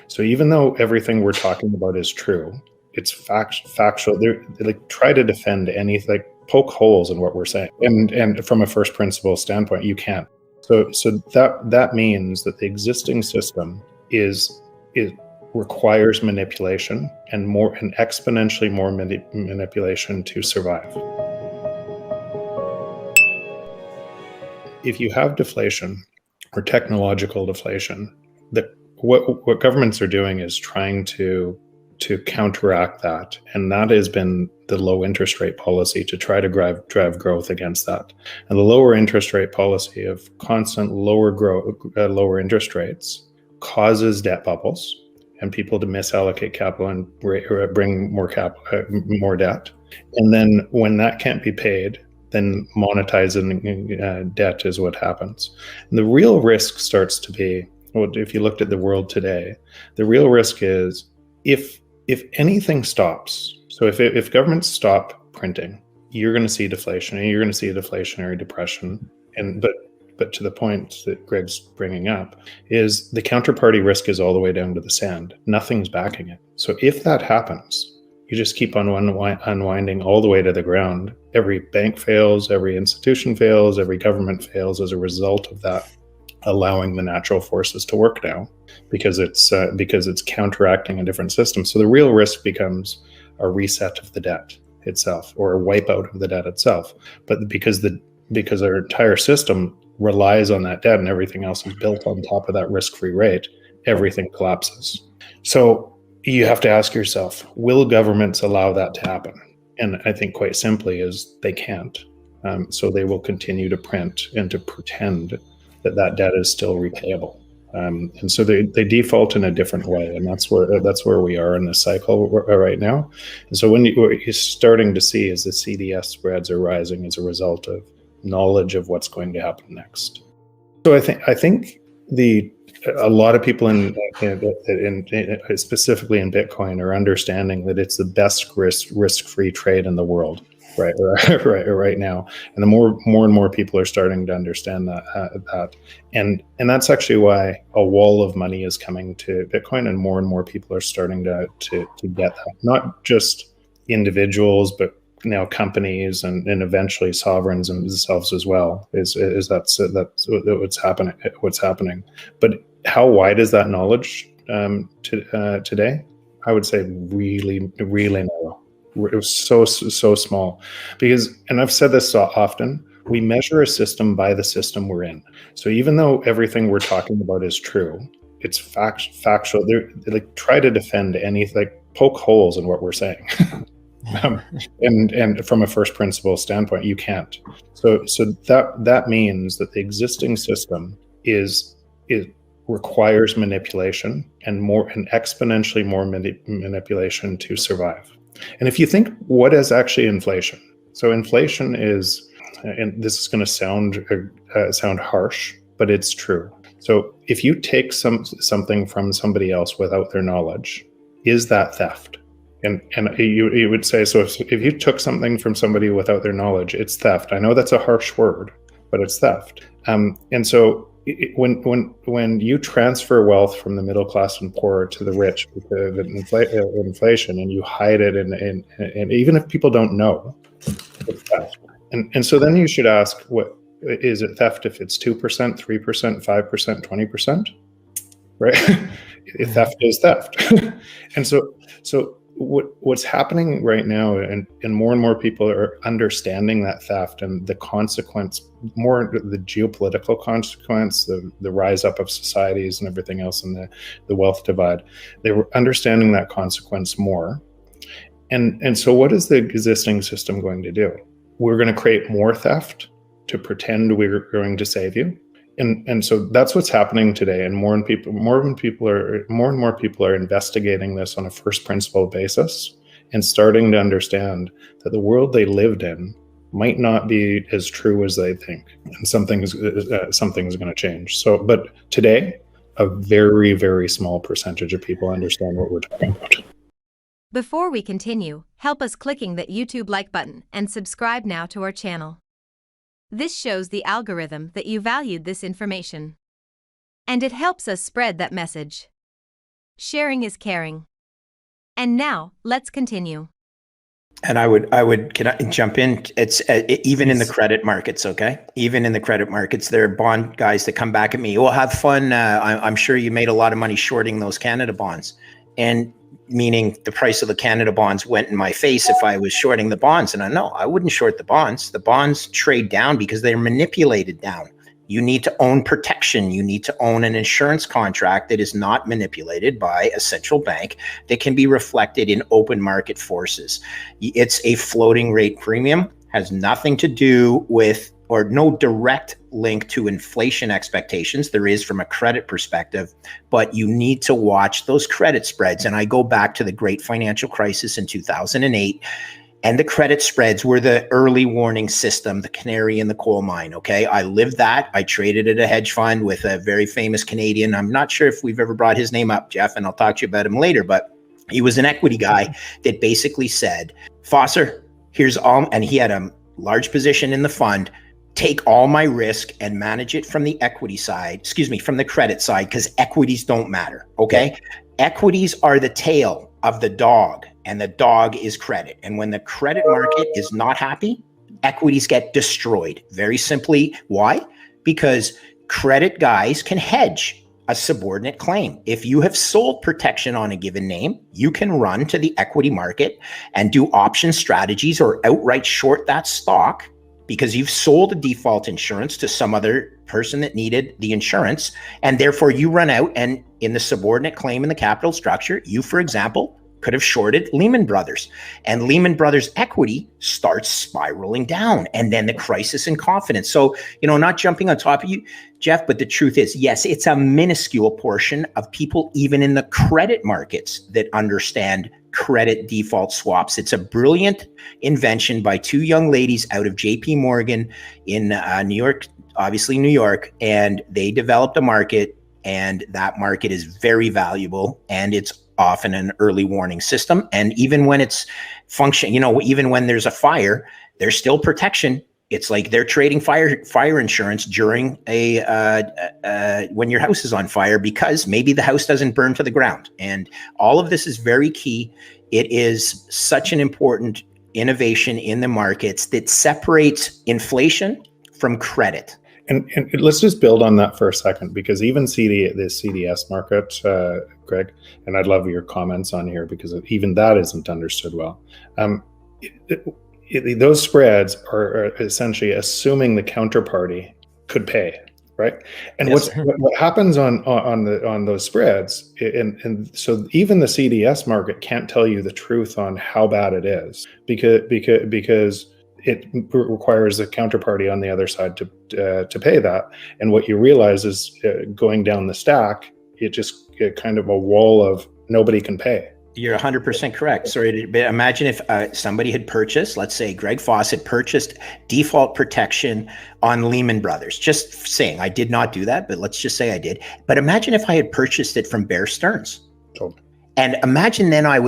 So even though everything we're talking about is true, it's factual. They like try to defend anything, like poke holes in what we're saying, and from a first principle standpoint, you can't. So that means that the existing system is requires manipulation and exponentially more manipulation to survive. If you have deflation or technological deflation, what governments are doing is trying to counteract that, and that has been the low interest rate policy to try to drive growth against that. And the lower interest rate policy of constant lower interest rates causes debt bubbles and people to misallocate capital and bring more debt. And then when that can't be paid, then monetizing debt is what happens. And the real risk starts to be, well, if you looked at the world today, the real risk is if anything stops. So if governments stop printing, you're going to see deflation, and you're going to see a deflationary depression. But to the point that Greg's bringing up is the counterparty risk is all the way down to the sand. Nothing's backing it. So if that happens, you just keep on unwinding all the way to the ground. Every bank fails, every institution fails, every government fails as a result of that, allowing the natural forces to work now, because it's counteracting a different system. So the real risk becomes a reset of the debt itself, or a wipeout of the debt itself. But because our entire system relies on that debt and everything else is built on top of that risk-free rate, everything collapses. So you have to ask yourself, will governments allow that to happen? And I think quite simply is they can't. So they will continue to print and to pretend that debt is still repayable. And so they default in a different way. And that's where we are in this cycle right now. And so what you're starting to see is the CDS spreads are rising as a result of knowledge of what's going to happen next. So I think a lot of people in specifically in Bitcoin are understanding that it's the best risk-free trade in the world right now, and the more and more people are starting to understand that, and that's actually why a wall of money is coming to Bitcoin, and more people are starting to get that. Not just individuals, but now companies and eventually sovereigns themselves as well. Is that's what's happening. But how wide is that knowledge today? I would say really narrow. It was so small, because, and I've said this so often, we measure a system by the system we're in. So even though everything we're talking about is true, it's factual. They like try to defend anything, like poke holes in what we're saying. And from a first principle standpoint, you can't. So that means that the existing system is requires manipulation and exponentially more manipulation to survive. And if you think, what is actually inflation? So inflation is, and this is going to sound harsh, but it's true. So if you take something from somebody else without their knowledge, is that theft? And you would say, so if you took something from somebody without their knowledge, it's theft. I know that's a harsh word, but it's theft. And so when you transfer wealth from the middle class and poor to the rich because of inflation, and you hide it, and even if people don't know, it's theft. And so then you should ask, what is it theft if it's 2%, 3%, 5%, 20%? Right? Theft is theft. And so what's happening right now, and more people are understanding that theft and the consequence, more the geopolitical consequence, the rise up of societies and everything else, and the wealth divide. They were understanding that consequence more. And so what is the existing system going to do? We're going to create more theft to pretend we're going to save you. And so that's what's happening today, and more and more people are investigating this on a first principle basis and starting to understand that the world they lived in might not be as true as they think, and something's going to change. So, but today, a very, very small percentage of people understand what we're talking about. Before we continue, help us clicking that YouTube like button and subscribe now to our channel. This shows the algorithm that you valued this information, and it helps us spread that message. Sharing is caring. And now, let's continue. And can I jump in? It's even in the credit markets, okay? Even in the credit markets, there are bond guys that come back at me. Well, have fun. I'm sure you made a lot of money shorting those Canada bonds. And meaning the price of the Canada bonds went in my face if I was shorting the bonds. And I wouldn't short the bonds. The bonds trade down because they're manipulated down. You need to own protection. You need to own an insurance contract that is not manipulated by a central bank, that can be reflected in open market forces. It's a floating rate premium, has nothing to do with, or no direct link to, inflation expectations. There is from a credit perspective, but you need to watch those credit spreads. And I go back to the great financial crisis in 2008. And the credit spreads were the early warning system, the canary in the coal mine, okay? I lived that. I traded at a hedge fund with a very famous Canadian. I'm not sure if we've ever brought his name up, Jeff, and I'll talk to you about him later, but he was an equity guy that basically said, Fosser, here's all, and he had a large position in the fund, take all my risk and manage it from the equity side, from the credit side, because equities don't matter, okay? Equities are the tail of the dog, and the dog is credit. And when the credit market is not happy, equities get destroyed. Very simply, why? Because credit guys can hedge a subordinate claim. If you have sold protection on a given name, you can run to the equity market and do option strategies or outright short that stock because you've sold a default insurance to some other person that needed the insurance. And therefore you run out, and in the subordinate claim in the capital structure, you, for example, could have shorted Lehman Brothers, and Lehman Brothers equity starts spiraling down, and then the crisis in confidence. So, not jumping on top of you, Jeff, but the truth is, yes, it's a minuscule portion of people, even in the credit markets, that understand credit default swaps. It's a brilliant invention by two young ladies out of JP Morgan in New York, obviously New York, and they developed a market, and that market is very valuable, and it's often an early warning system. And even when it's even when there's a fire, there's still protection. It's like they're trading fire insurance during when your house is on fire, because maybe the house doesn't burn to the ground. And all of this is very key. It is such an important innovation in the markets that separates inflation from credit. And let's just build on that for a second, because even the CDS market, Greg, and I'd love your comments on here, because even that isn't understood well. Those spreads are essentially assuming the counterparty could pay, right? And Yes, what happens on those spreads, and so even the CDS market can't tell you the truth on how bad it is, because it requires the counterparty on the other side to pay that. And what you realize is going down the stack, it just kind of a wall of nobody can pay. You're 100% correct. Sorry, but imagine if somebody had purchased, let's say Greg Foss had purchased default protection on Lehman Brothers. Just saying, I did not do that, but let's just say I did. But imagine if I had purchased it from Bear Stearns. Totally. And imagine then I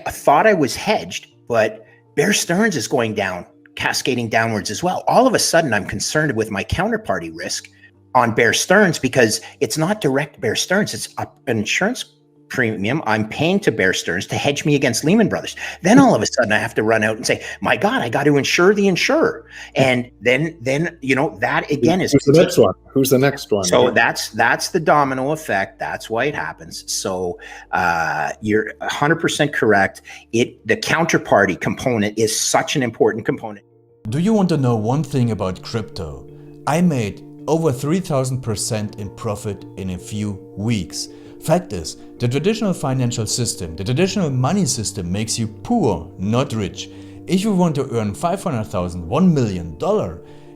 thought I was hedged, but Bear Stearns is going down, cascading downwards as well. All of a sudden, I'm concerned with my counterparty risk on Bear Stearns, because it's not direct Bear Stearns, it's an insurance premium I'm paying to Bear Stearns to hedge me against Lehman Brothers. Then all of a sudden I have to run out and say, my God, I got to insure the insurer. And then that again is Who's the next one? So that's the domino effect. That's why it happens. So you're 100% correct. The counterparty component is such an important component. Do you want to know one thing about crypto? I made over 3,000% in profit in a few weeks. Fact is, the traditional financial system, the traditional money system makes you poor, not rich. If you want to earn $500,000, $1 million,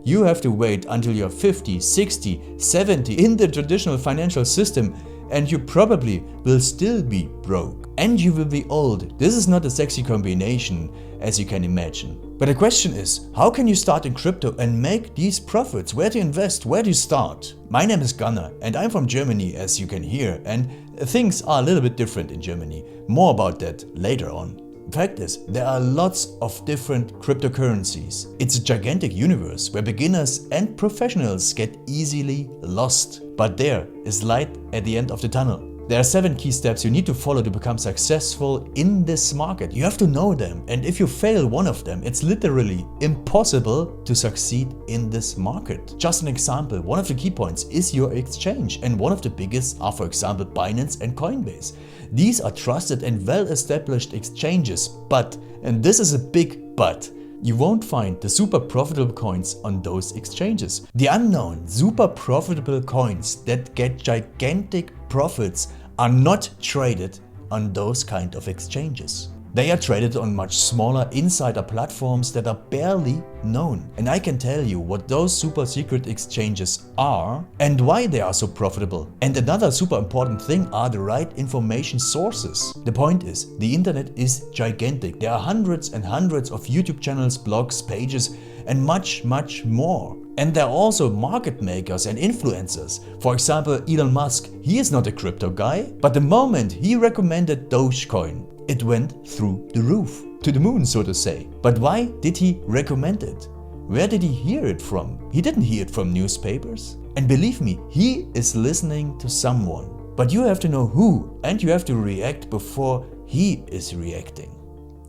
you have to wait until you're 50, 60, 70 in the traditional financial system, and you probably will still be broke. And you will be old. This is not a sexy combination, as you can imagine. But the question is, how can you start in crypto and make these profits? Where to invest? Where to start? My name is Gunnar and I'm from Germany, as you can hear, and things are a little bit different in Germany. More about that later on. Fact is, there are lots of different cryptocurrencies. It's a gigantic universe where beginners and professionals get easily lost. But there is light at the end of the tunnel. There are 7 key steps you need to follow to become successful in this market. You have to know them, and if you fail one of them, it's literally impossible to succeed in this market. Just an example, one of the key points is your exchange, and one of the biggest are, for example, Binance and Coinbase. These are trusted and well-established exchanges, but, and this is a big but, you won't find the super profitable coins on those exchanges. The unknown super profitable coins that get gigantic profits are not traded on those kind of exchanges. They are traded on much smaller insider platforms that are barely known. And I can tell you what those super secret exchanges are and why they are so profitable. And another super important thing are the right information sources. The point is, the internet is gigantic. There are hundreds and hundreds of YouTube channels, blogs, pages, and much more. And there are also market makers and influencers. For example, Elon Musk, he is not a crypto guy, but the moment he recommended Dogecoin, it went through the roof, to the moon, so to say. But why did he recommend it? Where did he hear it from? He didn't hear it from newspapers. And believe me, he is listening to someone. But you have to know who, and you have to react before he is reacting.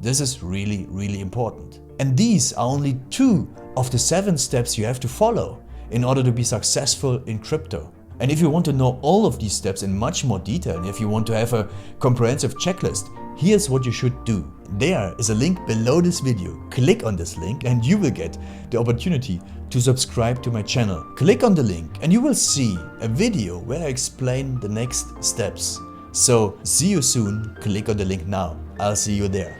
This is really, really important. And these are only 2 of the 7 steps you have to follow in order to be successful in crypto. And if you want to know all of these steps in much more detail, and if you want to have a comprehensive checklist, here's what you should do. There is a link below this video. Click on this link and you will get the opportunity to subscribe to my channel. Click on the link and you will see a video where I explain the next steps. So see you soon. Click on the link now. I'll see you there.